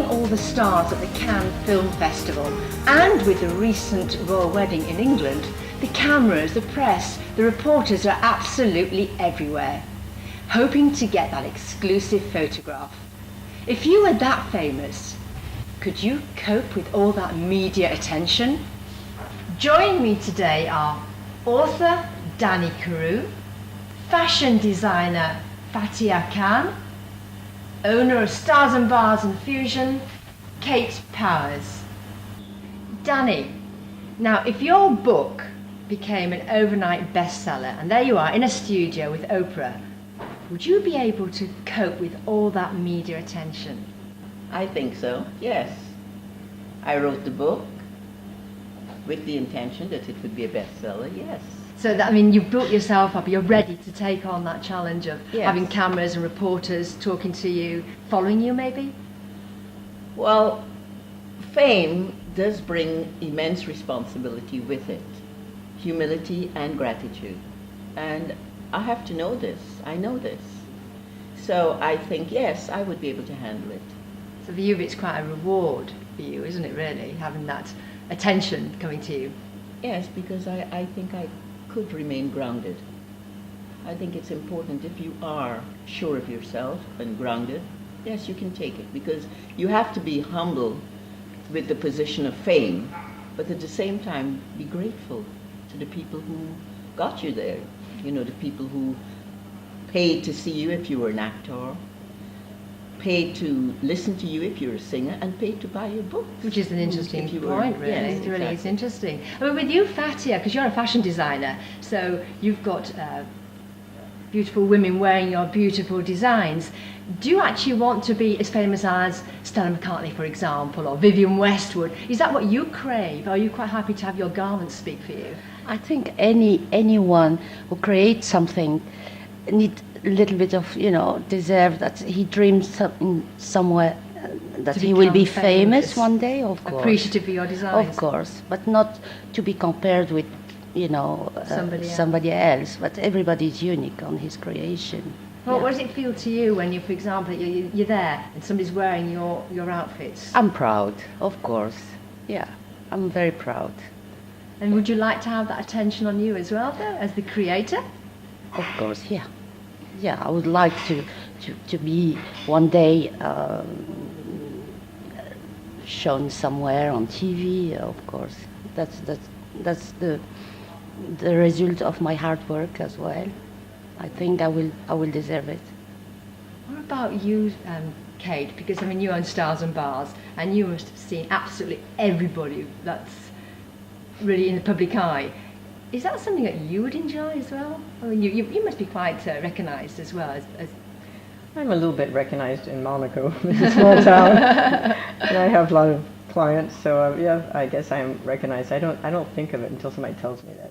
all the stars at the Cannes Film Festival, and with the recent royal wedding in England, the cameras, the press, the reporters are absolutely everywhere, hoping to get that exclusive photograph. If you were that famous, could you cope with all that media attention? Joining me today are author Danny Carew, fashion designer Fatia Khan, owner of Stars and Bars and Fusion, Kate Powers. Danny, now if your book became an overnight bestseller and there you are in a studio with Oprah, would you be able to cope with all that media attention? I think so, yes. I wrote the book with the intention that it would be a bestseller, yes. So that, I mean, you've built yourself up, you're ready to take on that challenge of Yes. having cameras and reporters talking to you, following you maybe? Well, fame does bring immense responsibility with it, humility and gratitude. And I have to know this, I know this. So I think, yes, I would be able to handle it. So for you it's quite a reward for you, isn't it really, having that attention coming to you? Yes, because I think I could remain grounded. I think it's important if you are sure of yourself and grounded, yes, you can take it, because you have to be humble with the position of fame, but at the same time be grateful to the people who got you there. You know, the people who paid to see you if you were an actor, paid to listen to you if you're a singer, and paid to buy your books. Which is an interesting If you point, were- really. yes, It really is exactly. interesting. I mean, with you, Fatia, because you're a fashion designer, so you've got beautiful women wearing your beautiful designs. Do you actually want to be as famous as Stella McCartney, for example, or Vivienne Westwood? Is that what you crave? Or are you quite happy to have your garments speak for you? I think anyone who creates something need a little bit of, deserve that he dreams somewhere that To he will be become famous famous. one day, of course. Appreciative of your designs? Of course, but not to be compared with, somebody else. But everybody is unique on his creation. Well, Yeah. what does it feel to you when you, for example, you're there and somebody's wearing your outfits? I'm proud, of course. Yeah, I'm very proud. And would you like to have that attention on you as well, though, as the creator? Of course, yeah. Yeah, I would like to be one day shown somewhere on TV, of course. That's the result of my hard work as well. I think I will deserve it. What about you, Kate? Because, I mean, you own Stars and Bars, and you must have seen absolutely everybody that's really in the public eye. Is that something that you would enjoy as well? I mean, you must be quite recognised as well as I'm a little bit recognized in Monaco. It's a small town, and I have a lot of clients. So yeah, I guess I am recognized. I don't think of it until somebody tells me that,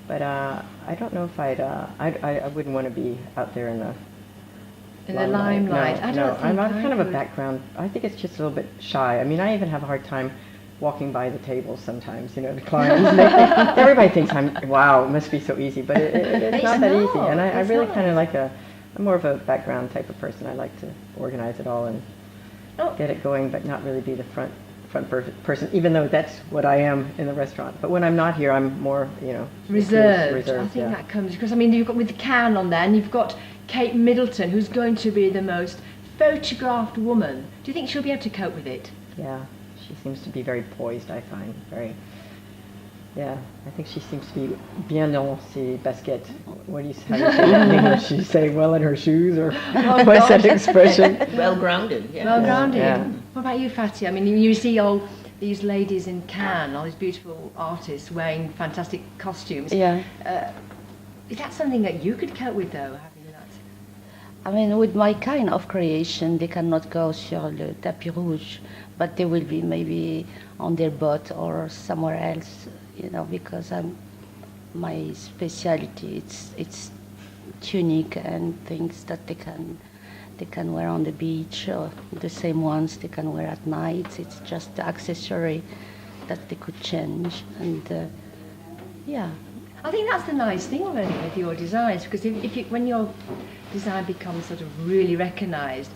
But I don't know if I wouldn't want to be out there in the limelight. No, I don't no, think I'm I kind of a would. background. I think it's just a little bit shy. I mean, I even have a hard time walking by the tables sometimes. The clients. Everybody thinks wow, it must be so easy, but it's not that easy. And I It's really not. kind of I'm more of a background type of person. I like to organize it all and get it going, but not really be the front person, even though that's what I am in the restaurant. But when I'm not here, I'm more, reserved. I think yeah. that comes because, I mean, you've got with the can on there, and you've got Kate Middleton, who's going to be the most photographed woman. Do you think she'll be able to cope with it? Yeah, she seems to be very poised, I find. Yeah, I think she seems to be bien dans ses baskets. How do you say in English? You say well in her shoes, or what's that expression? Well grounded, yeah. Well grounded. Yeah. What about you, Fatty? I mean, you see all these ladies in Cannes, all these beautiful artists wearing fantastic costumes. Yeah. Is that something that you could cope with, though, having that? I mean, with my kind of creation, they cannot go sur le tapis rouge, but they will be maybe on their boat or somewhere else, because my specialty, it's tunic and things that they can wear on the beach, or the same ones they can wear at night. It's just the accessory that they could change, and yeah. I think that's the nice thing really with your designs, because when your design becomes sort of really recognised,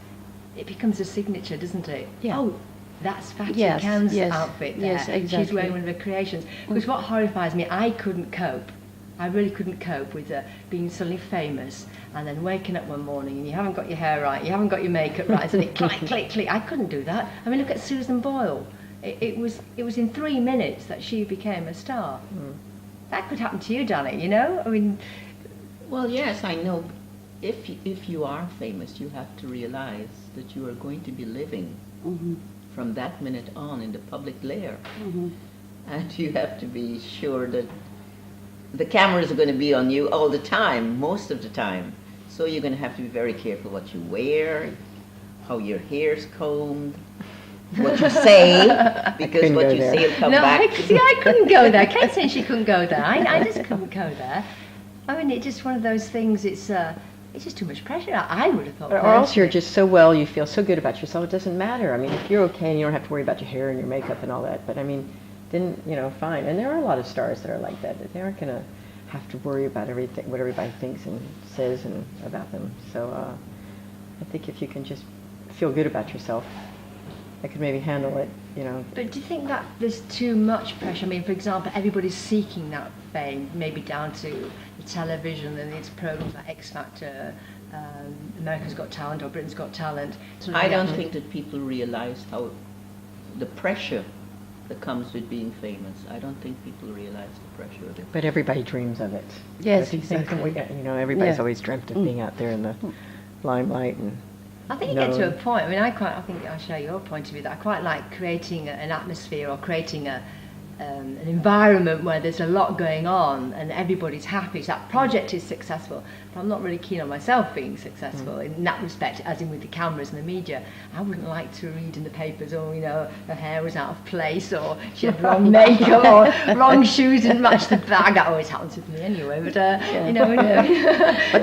it becomes a signature, doesn't it? Yeah. Oh, that's Fatty Yes, Can's yes, outfit there. yes, She's exactly. wearing one of her creations. Because what horrifies me, I couldn't cope. I really couldn't cope with being suddenly famous and then waking up one morning and you haven't got your hair right, you haven't got your makeup right, and suddenly click, click, click. I couldn't do that. I mean, look at Susan Boyle. It was in 3 minutes that she became a star. That could happen to you, Danny, you know? I mean, Well, yes, I know. If you are famous, you have to realize that you are going to be living Mhm. from that minute on in the public glare. Mhm. And you have to be sure that the cameras are going to be on you all the time, most of the time. So you're going to have to be very careful what you wear, how your hair's combed, what you say, because couldn't what go you there. say will come no, back. I couldn't go there. Kate saying she couldn't go there. I just couldn't go there. I mean, it's just one of those things, it's just too much pressure. I would have thought. Or else personally. you're just so well, you feel so good about yourself, it doesn't matter. I mean, if you're okay and you don't have to worry about your hair and your makeup and all that, but I mean, then, fine. And there are a lot of stars that are like that they aren't going to have to worry about everything, what everybody thinks and says and about them. So I think if you can just feel good about yourself, I could maybe handle it, But do you think that there's too much pressure? I mean, for example, everybody's seeking that fame, maybe down to the television and its programs like X Factor, America's Got Talent or Britain's Got Talent. Sort of I don't reaction. think that people realize how the pressure that comes with being famous. I don't think people realize the pressure of it. But everybody dreams of it. Yes, I think exactly. everybody's Yeah. always dreamt of being out there in the limelight and I think you get to a known. point. I mean, I think I'll share your point of view. That I quite like creating an atmosphere or creating an environment where there's a lot going on and everybody's happy. So that project is successful. But I'm not really keen on myself being successful in that respect, as in with the cameras and the media. I wouldn't like to read in the papers, her hair was out of place, or she had wrong makeup, or wrong shoes didn't match the bag. That always happens with me anyway. But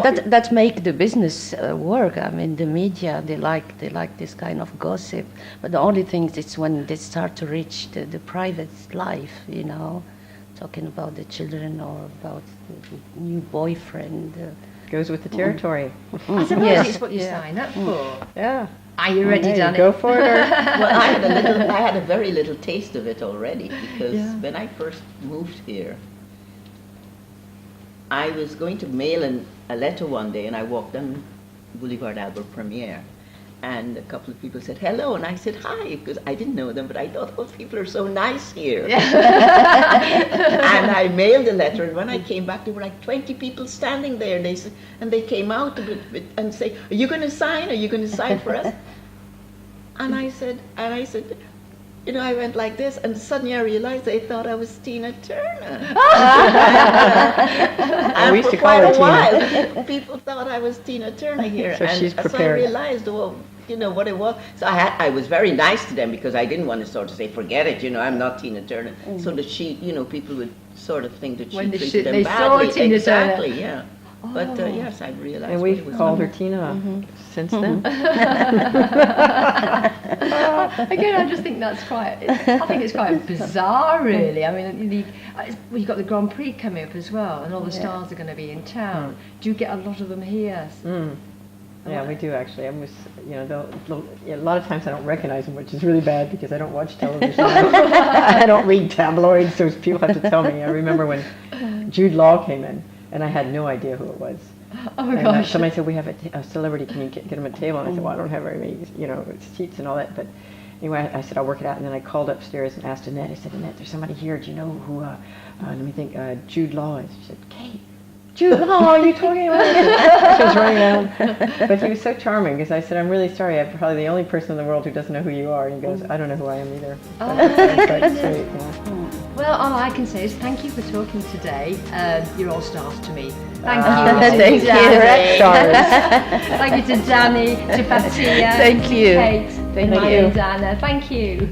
But that make the business work. I mean, the media they like this kind of gossip. But the only thing is when they start to reach the private life, talking about the children or about the new boyfriend. Goes with the territory. I suppose Yes, it's what you yeah. sign up for. Yeah. Are you ready, Hey, Danny? go for it. Or Well, I had a very little taste of it already because when I first moved here, I was going to mail a letter one day and I walked down Boulevard Albert Premiere and a couple of people said hello and I said hi because I didn't know them but I thought, oh, people are so nice here. And I mailed the letter and when I came back there were like 20 people standing there and they came out and say, are you going to sign? Are you going to sign for us? And I said, I went like this, and suddenly I realized they thought I was Tina Turner. And We used for to call quite her a Tina. while, people thought I was Tina Turner here. So and she's so I prepared. realized, what it was. So I was very nice to them because I didn't want to sort of say, forget it, I'm not Tina Turner. So that people would sort of think that she When they treated them they saw badly. Tina Turner. Exactly, yeah. But yes, I realized. and what we've it was called her about. Tina since then. Again, I just think that's I think it's quite bizarre, really. I mean, you've got the Grand Prix coming up as well, and all the stars are going to be in town. Do you get a lot of them here? Yeah, we do actually. I was, a lot of times I don't recognize them, which is really bad because I don't watch television. I don't read tabloids, so people have to tell me. I remember when Jude Law came in, and I had no idea who it was. Oh my And gosh. somebody said, we have a celebrity, can you get him a table? And I said, well, I don't have very many, seats and all that. But anyway, I said, I'll work it out. And then I called upstairs and asked Annette. I said, Annette, there's somebody here. Do you know who, let me think, Jude Law is? She said, Kate, Jude Law, are you talking about it? She was running around. But he was so charming because I said, I'm really sorry. I'm probably the only person in the world who doesn't know who you are. And he goes, I don't know who I am either. Oh, That's quite sweet, yeah. Well, all I can say is thank you for talking today. You're all stars to me. Thank Thank you. you. Danny. Stars. Thank you to Danny, to Fatia, Thank to you. Kate, Thank Maya you. and Dana. Thank you.